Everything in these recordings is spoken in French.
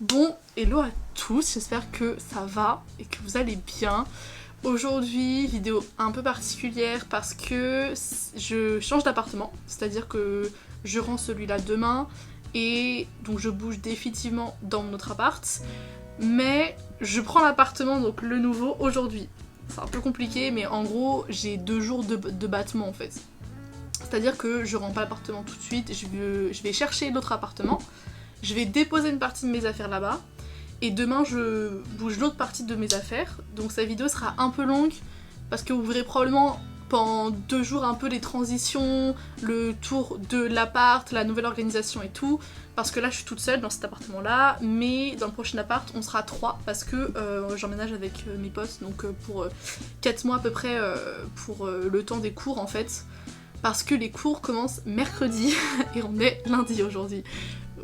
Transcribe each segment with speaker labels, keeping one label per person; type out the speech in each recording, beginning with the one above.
Speaker 1: Bon, hello à tous, j'espère que ça va et que vous allez bien. Aujourd'hui, vidéo un peu particulière parce que je change d'appartement, c'est-à-dire que je rends celui-là demain et donc je bouge définitivement dans mon autre appart, mais je prends l'appartement, donc le nouveau, aujourd'hui. C'est un peu compliqué, mais en gros, j'ai 2 jours de battement en fait. C'est-à-dire que je rends pas l'appartement tout de suite, je vais chercher l'autre appartement, je vais déposer une partie de mes affaires là-bas, et demain je bouge l'autre partie de mes affaires, donc cette vidéo sera un peu longue, parce que vous verrez probablement pendant 2 jours un peu les transitions, le tour de l'appart, la nouvelle organisation et tout, parce que là je suis toute seule dans cet appartement là, mais dans le prochain appart on sera 3 parce que j'emménage avec mes potes, donc pour 4 mois à peu près pour le temps des cours en fait, parce que les cours commencent mercredi et on est lundi aujourd'hui.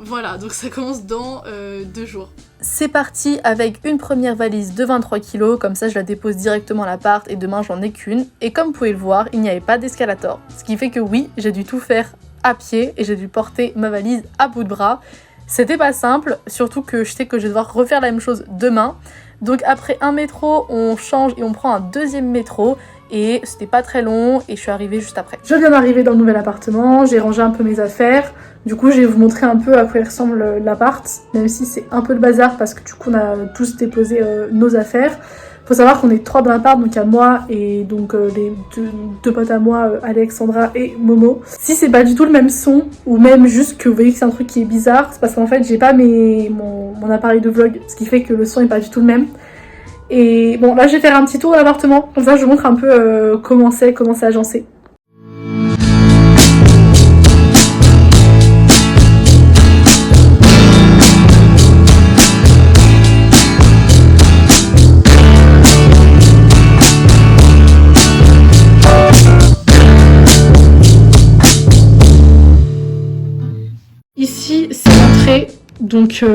Speaker 1: Voilà, donc ça commence dans 2 jours.
Speaker 2: C'est parti avec une première valise de 23 kg, comme ça je la dépose directement à l'appart et demain j'en ai qu'une. Et comme vous pouvez le voir, il n'y avait pas d'escalator. Ce qui fait que oui, j'ai dû tout faire à pied et j'ai dû porter ma valise à bout de bras. C'était pas simple, surtout que je sais que je vais devoir refaire la même chose demain. Donc après un métro, on change et on prend un deuxième métro. Et c'était pas très long et je suis arrivée juste après. Je viens d'arriver dans le nouvel appartement, j'ai rangé un peu mes affaires. Du coup, je vais vous montrer un peu à quoi il ressemble l'appart, même si c'est un peu le bazar parce que du coup, on a tous déposé nos affaires. Faut savoir qu'on est 3 dans l'appart, donc il y a moi et donc les deux potes à moi, Alexandra et Momo. Si c'est pas du tout le même son, ou même juste que vous voyez que c'est un truc qui est bizarre, c'est parce qu'en fait, j'ai pas mon appareil de vlog, ce qui fait que le son est pas du tout le même. Et bon, là je vais faire un petit tour de l'appartement, comme ça je vous montre un peu comment c'est agencé. Ici c'est l'entrée, donc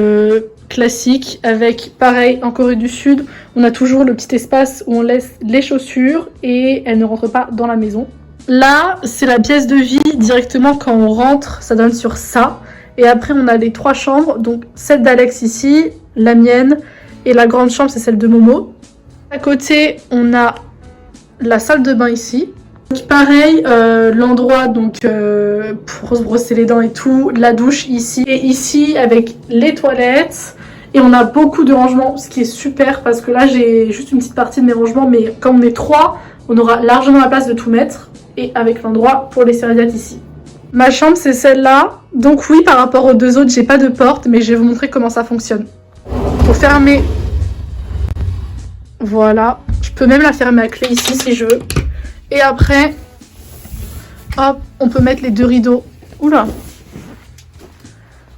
Speaker 2: classique, avec pareil en Corée du Sud, on a toujours le petit espace où on laisse les chaussures et elles ne rentrent pas dans la maison. Là, c'est la pièce de vie, directement quand on rentre, ça donne sur ça. Et après, on a les 3 chambres, donc celle d'Alex ici, la mienne, et la grande chambre, c'est celle de Momo. À côté, on a la salle de bain ici. Donc pareil, l'endroit donc pour se brosser les dents et tout, la douche ici, et ici avec les toilettes. Et on a beaucoup de rangements, ce qui est super parce que là j'ai juste une petite partie de mes rangements, mais comme on est 3, on aura largement la place de tout mettre, et avec l'endroit pour les serviettes ici. Ma chambre c'est celle-là, donc oui, par rapport aux 2 autres j'ai pas de porte, mais je vais vous montrer comment ça fonctionne. Pour fermer, voilà, je peux même la fermer à clé ici si je veux. Et après, hop, on peut mettre les 2 rideaux. Oula!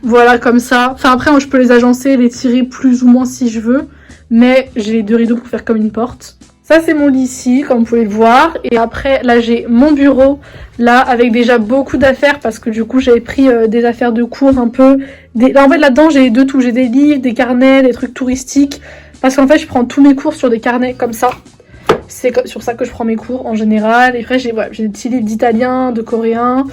Speaker 2: Voilà, comme ça. Enfin, après, moi, je peux les agencer, les tirer plus ou moins si je veux. Mais j'ai les 2 rideaux pour faire comme une porte. Ça, c'est mon lit ici, comme vous pouvez le voir. Et après, là, j'ai mon bureau, là, avec déjà beaucoup d'affaires. Parce que du coup, j'avais pris des affaires de cours un peu. Là, en fait, là-dedans, j'ai de tout. J'ai des livres, des carnets, des trucs touristiques. Parce qu'en fait, je prends tous mes cours sur des carnets comme ça. C'est sur ça que je prends mes cours en général. Et après, j'ai des petits livres d'italien, de coréen,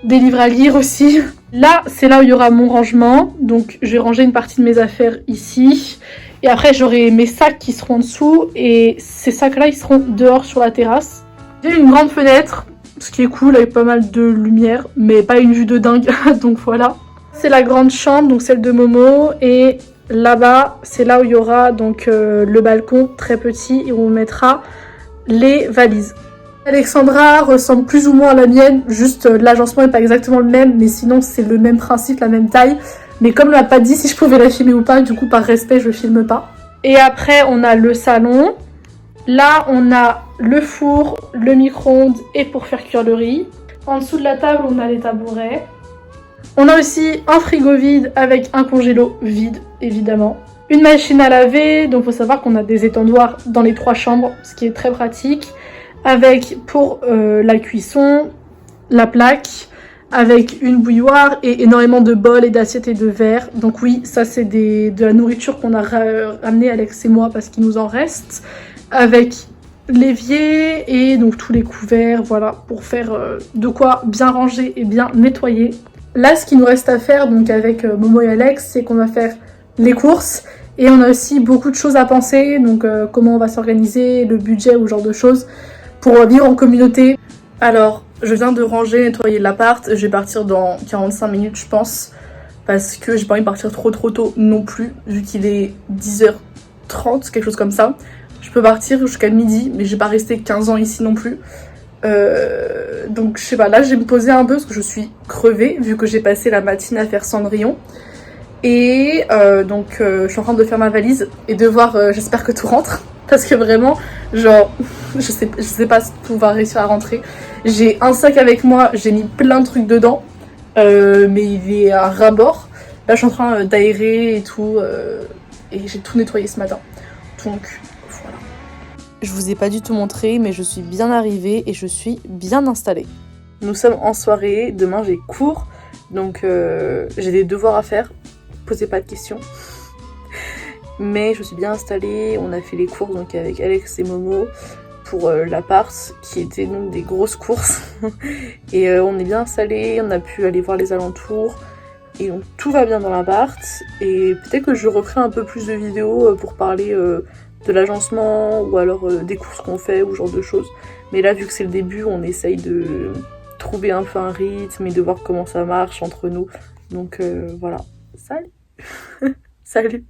Speaker 2: des livres à lire aussi. Là, c'est là où il y aura mon rangement. Donc, je vais ranger une partie de mes affaires ici. Et après, j'aurai mes sacs qui seront en dessous. Et ces sacs-là, ils seront dehors sur la terrasse. J'ai une grande fenêtre, ce qui est cool, avec pas mal de lumière. Mais pas une vue de dingue, donc voilà. C'est la grande chambre, donc celle de Momo. Et là-bas, c'est là où il y aura donc le balcon très petit et où on mettra les valises. Alexandra ressemble plus ou moins à la mienne, juste l'agencement n'est pas exactement le même, mais sinon c'est le même principe, la même taille. Mais comme elle m'a pas dit si je pouvais la filmer ou pas, du coup par respect je filme pas. Et après on a le salon. Là on a le four, le micro-ondes et pour faire cuire le riz. En dessous de la table on a les tabourets. On a aussi un frigo vide avec un congélo vide, évidemment. Une machine à laver, donc il faut savoir qu'on a des étendoirs dans les 3 chambres, ce qui est très pratique. Avec pour la cuisson, la plaque, avec une bouilloire et énormément de bols et d'assiettes et de verres. Donc oui, ça c'est de la nourriture qu'on a ramené Alex et moi parce qu'il nous en reste. Avec l'évier et donc tous les couverts, voilà, pour faire de quoi bien ranger et bien nettoyer. Là, ce qu'il nous reste à faire donc avec Momo et Alex, c'est qu'on va faire les courses. Et on a aussi beaucoup de choses à penser, donc comment on va s'organiser, le budget ou ce genre de choses pour vivre en communauté. Alors, je viens de ranger, nettoyer l'appart, je vais partir dans 45 minutes je pense, parce que j'ai pas envie de partir trop tôt non plus, vu qu'il est 10h30, quelque chose comme ça. Je peux partir jusqu'à midi, mais je vais pas rester 15 ans ici non plus. Donc je sais pas, là je vais me poser un peu parce que je suis crevée, vu que j'ai passé la matinée à faire Cendrillon. Et donc je suis en train de faire ma valise et de voir, j'espère que tout rentre. Parce que vraiment, genre, je sais pas si tout va réussir à rentrer. J'ai un sac avec moi, j'ai mis plein de trucs dedans, mais il est à ras-bord. Là je suis en train d'aérer et tout, et j'ai tout nettoyé ce matin. Donc voilà.
Speaker 3: Je vous ai pas du tout montré, mais je suis bien arrivée et je suis bien installée.
Speaker 2: Nous sommes en soirée, demain j'ai cours, donc j'ai des devoirs à faire. Posez pas de questions. Mais je suis bien installée, on a fait les courses donc avec Alex et Momo pour l'appart, qui étaient donc des grosses courses. Et on est bien installés, on a pu aller voir les alentours. Et donc tout va bien dans l'appart. Et peut-être que je referai un peu plus de vidéos pour parler de l'agencement ou alors des courses qu'on fait ou ce genre de choses. Mais là, vu que c'est le début, on essaye de trouver un peu un rythme et de voir comment ça marche entre nous. Donc voilà. Salut. Salut.